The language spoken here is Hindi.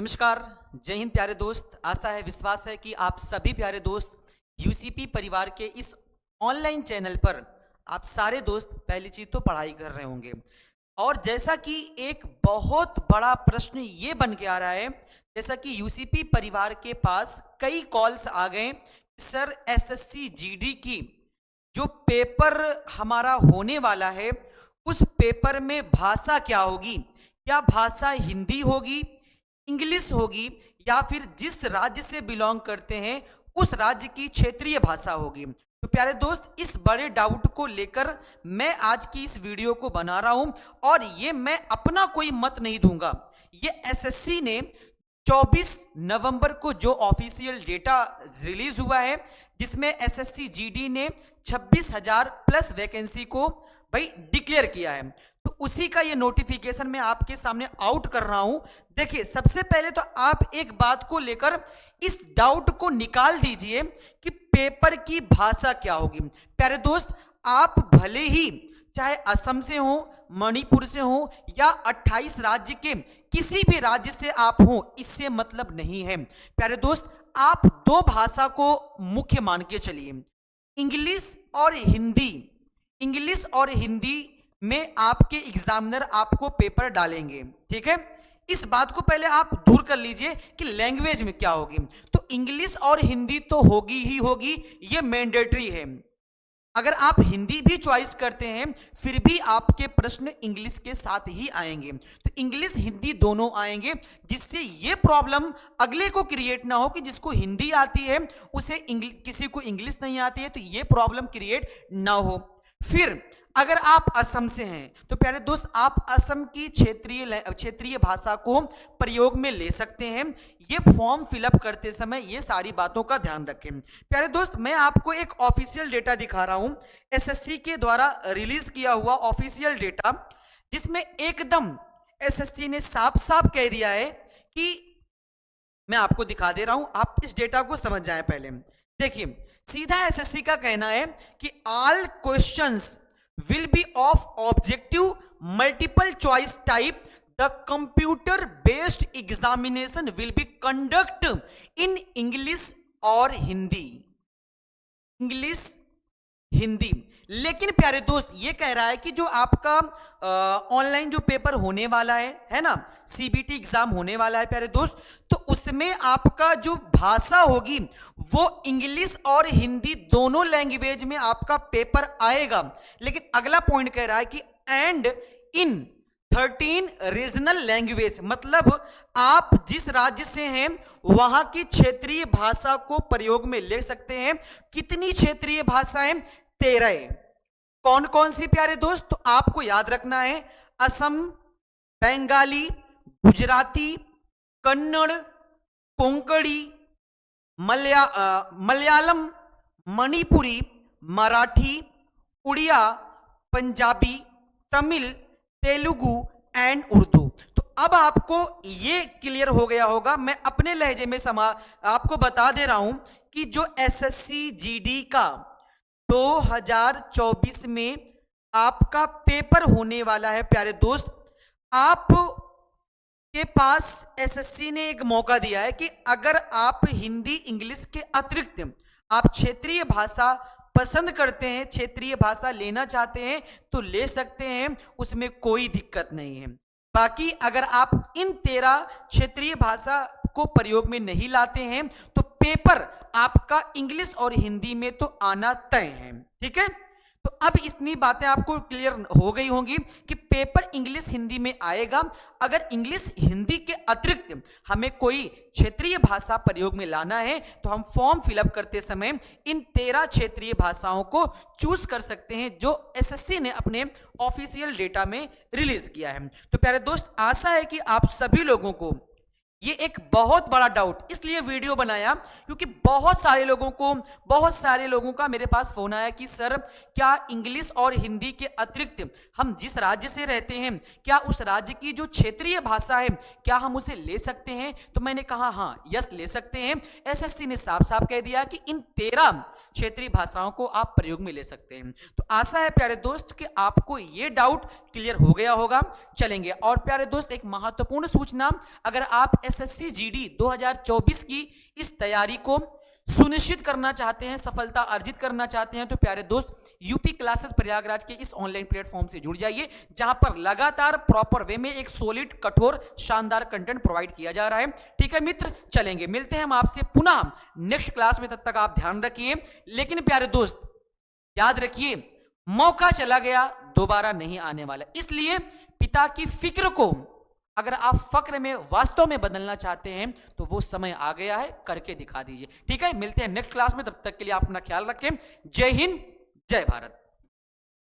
नमस्कार। जय हिंद प्यारे दोस्त। आशा है, विश्वास है कि आप सभी प्यारे दोस्त यूसीपी परिवार के इस ऑनलाइन चैनल पर आप सारे दोस्त पहली चीज तो पढ़ाई कर रहे होंगे। और जैसा कि एक बहुत बड़ा प्रश्न ये बन के आ रहा है, जैसा कि यूसीपी परिवार के पास कई कॉल्स आ गए, सर एसएससी जीडी की जो पेपर हमारा होने वाला है उस पेपर में भाषा क्या होगी, क्या भाषा हिंदी होगी, इंग्लिश होगी, या फिर जिस राज्य से बिलोंग करते हैं उस राज्य की क्षेत्रीय भाषा होगी। तो प्यारे दोस्त, इस बड़े डाउट को लेकर मैं आज की इस वीडियो को बना रहा हूं और ये मैं अपना कोई मत नहीं दूंगा। ये एसएससी ने 24 नवंबर को जो ऑफिशियल डेटा रिलीज हुआ है, जिसमें एसएससी जीडी ने 26,000 प्लस वैकेंसी को भाई डिक्लेयर किया है, तो उसी का ये नोटिफिकेशन मैं आपके सामने आउट कर रहा हूं। देखिए, सबसे पहले तो आप एक बात को लेकर इस डाउट को निकाल दीजिए कि पेपर की भाषा क्या होगी। प्यारे दोस्त, आप भले ही चाहे असम से हो, मणिपुर से हो या 28 राज्य के किसी भी राज्य से आप हो, इससे मतलब नहीं है। प्यारे दोस्त, आप दो भाषा को मुख्य मान के चलिए, इंग्लिश और हिंदी। इंग्लिश और हिंदी में आपके एग्जामिनर आपको पेपर डालेंगे, ठीक है। इस बात को पहले आप दूर कर लीजिए कि लैंग्वेज में क्या होगी। तो इंग्लिश और हिंदी तो होगी ही होगी, ये मैंडेटरी है। अगर आप हिंदी भी चॉइस करते हैं फिर भी आपके प्रश्न इंग्लिश के साथ ही आएंगे। तो इंग्लिश हिंदी दोनों आएंगे, जिससे ये प्रॉब्लम अगले को क्रिएट ना हो कि जिसको हिंदी आती है उसे किसी को इंग्लिश नहीं आती है, तो ये प्रॉब्लम क्रिएट ना हो। फिर अगर आप असम से हैं तो प्यारे दोस्त, आप असम की क्षेत्रीय भाषा को प्रयोग में ले सकते हैं। ये फॉर्म फिलअप करते समय ये सारी बातों का ध्यान रखें। प्यारे दोस्त, मैं आपको एक ऑफिशियल डेटा दिखा रहा हूं, एसएससी के द्वारा रिलीज किया हुआ ऑफिशियल डेटा, जिसमें एकदम एसएससी ने साफ साफ कह दिया है कि मैं आपको दिखा दे रहा हूं, आप इस डेटा को समझ जाएं। पहले देखिए, सीधा एसएससी का कहना है कि all questions will be of objective multiple choice type. The computer based examination will be conducted in English और हिंदी। इंग्लिश हिंदी। लेकिन प्यारे दोस्त, ये कह रहा है कि जो आपका ऑनलाइन जो पेपर होने वाला है ना, सीबीटी एग्जाम होने वाला है प्यारे दोस्त, तो उसमें आपका जो भाषा होगी वो इंग्लिश और हिंदी दोनों लैंग्वेज में आपका पेपर आएगा। लेकिन अगला पॉइंट कह रहा है कि एंड इन 13 रीजनल लैंग्वेज, मतलब आप जिस राज्य से हैं वहां की क्षेत्रीय भाषा को प्रयोग में ले सकते हैं। कितनी क्षेत्रीय भाषाएं? 13। कौन कौन सी प्यारे दोस्त? तो आपको याद रखना है, असम, बंगाली, गुजराती, कन्नड़, कोंकणी, मलयालम, मणिपुरी, मराठी, उड़िया, पंजाबी, तमिल, तेलुगु एंड उर्दू। तो अब आपको ये क्लियर हो गया होगा। मैं अपने लहजे में आपको बता दे रहा हूं कि जो एसएससी जीडी का 2024 में आपका पेपर होने वाला है प्यारे दोस्त, आप के पास एसएससी ने एक मौका दिया है कि अगर आप हिंदी इंग्लिश के अतिरिक्त आप क्षेत्रीय भाषा पसंद करते हैं, क्षेत्रीय भाषा लेना चाहते हैं तो ले सकते हैं, उसमें कोई दिक्कत नहीं है। बाकी अगर आप इन 13 क्षेत्रीय भाषा को प्रयोग में नहीं लाते हैं तो पेपर आपका इंग्लिश और हिंदी में तो आना तय है, ठीक है। तो अब इतनी बातें आपको क्लियर हो गई होंगी कि पेपर इंग्लिश हिंदी में आएगा। अगर इंग्लिश हिंदी के अतिरिक्त हमें कोई क्षेत्रीय भाषा प्रयोग में लाना है तो हम फॉर्म फिलअप करते समय इन 13 क्षेत्रीय भाषाओं को चूज कर सकते हैं, जो एसएससी ने अपने ऑफिशियल डेटा में रिलीज किया है। तो प्यारे दोस्त, आशा है कि आप सभी लोगों को ये एक बहुत बड़ा डाउट इसलिए वीडियो बनाया क्योंकि बहुत सारे लोगों का मेरे पास फोन आया कि सर, क्या इंग्लिश और हिंदी के अतिरिक्त हम जिस राज्य से रहते हैं क्या उस राज्य की जो क्षेत्रीय भाषा है क्या हम उसे ले सकते हैं? तो मैंने कहा हाँ, यस ले सकते हैं। एसएससी ने साफ साफ कह दिया कि इन 13 क्षेत्रीय भाषाओं को आप प्रयोग में ले सकते हैं। तो आशा है प्यारे दोस्त कि आपको ये डाउट क्लियर हो गया होगा। चलेंगे और प्यारे दोस्त, एक महत्वपूर्ण सूचना, अगर आप एसएससी जीडी 2024 की इस तैयारी को सुनिश्चित करना चाहते हैं, सफलता अर्जित करना चाहते हैं, तो प्यारे दोस्त यूपी क्लासेस प्रयागराज के इस ऑनलाइन प्लेटफॉर्म से जुड़ जाइए, जहां पर लगातार प्रॉपर वे में एक सॉलिड, कठोर, शानदार कंटेंट प्रोवाइड किया जा रहा है। ठीक है मित्र, चलेंगे, मिलते हैं हम आपसे पुनः नेक्स्ट क्लास में, तब तक आप ध्यान रखिए। लेकिन प्यारे दोस्त याद रखिए, मौका चला गया, दोबारा नहीं आने वाला, इसलिए पिता की फिक्र को अगर आप फक्र में वास्तव में बदलना चाहते हैं तो वो समय आ गया है, करके दिखा दीजिए। ठीक है, मिलते हैं नेक्स्ट क्लास में, तब तक के लिए आप अपना ख्याल रखें। जय हिंद, जय भारत।